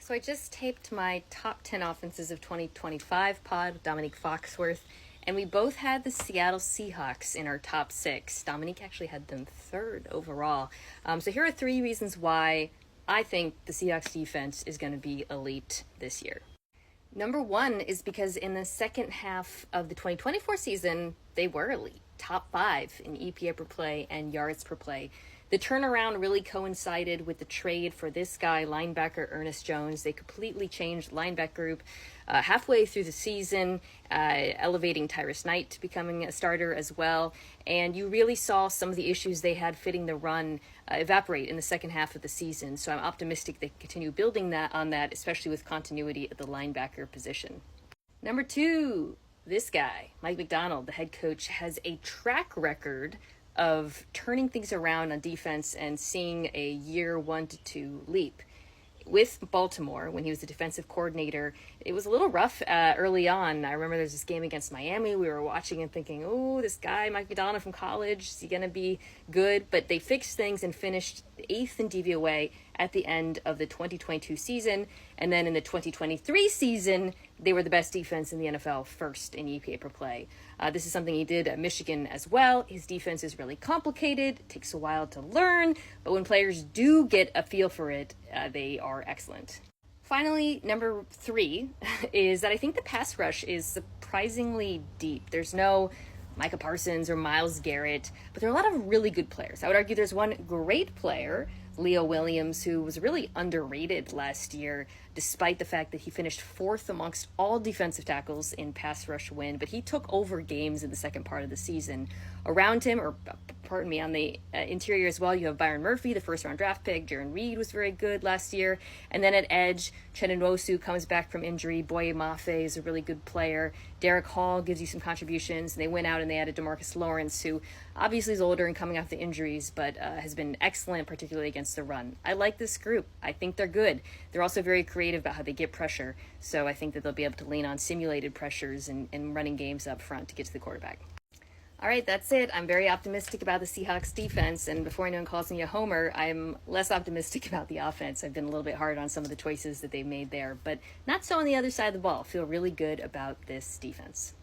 So I just taped my top 10 offenses of 2025 pod with Dominique Foxworth, and we both had the Seattle Seahawks in our top 6. Dominique actually had them third overall. So here are 3 reasons why I think the Seahawks defense is going to be elite this year. Number 1 is because in the second half of the 2024 season, they were elite. Top 5 in EPA per play and yards per play. The turnaround really coincided with the trade for this guy, linebacker Ernest Jones. They completely changed linebacker group halfway through the season, elevating Tyrus Knight to becoming a starter as well. And you really saw some of the issues they had fitting the run evaporate in the second half of the season. So I'm optimistic they continue building on that, especially with continuity at the linebacker position. Number 2, this guy, Mike Macdonald, the head coach, has a track record of turning things around on defense and seeing a year 1 to 2 leap. With Baltimore, when he was the defensive coordinator, it was a little rough early on. I remember there was this game against Miami. We were watching and thinking, oh, this guy, Mike Macdonald from college, is he going to be good? But they fixed things and finished 8th in DVOA at the end of the 2022 season. And then in the 2023 season, they were the best defense in the NFL, first in EPA per play. This is something he did at Michigan as well. His defense is really complicated. It takes a while to learn, but when players do get a feel for it, they are excellent. Finally, number 3 is that I think the pass rush is surprisingly deep. There's no Micah Parsons or Myles Garrett, but there are a lot of really good players. I would argue there's one great player, Leo Williams, who was really underrated last year, despite the fact that he finished 4th amongst all defensive tackles in pass rush win, but he took over games in the second part of the season. Around him, on the interior as well, you have Byron Murphy, the first-round draft pick. Jaron Reed was very good last year. And then at edge, Chenin Nwosu comes back from injury. Boye Mafe is a really good player. Derek Hall gives you some contributions. And they went out and they added DeMarcus Lawrence, who obviously is older and coming off the injuries, but has been excellent, particularly against the run. I like this group. I think they're good. They're also very creative about how they get pressure. So I think that they'll be able to lean on simulated pressures and running games up front to get to the quarterback. All right, that's it. I'm very optimistic about the Seahawks defense, and before anyone calls me a homer, I'm less optimistic about the offense. I've been a little bit hard on some of the choices that they've made there, but not so on the other side of the ball. Feel really good about this defense.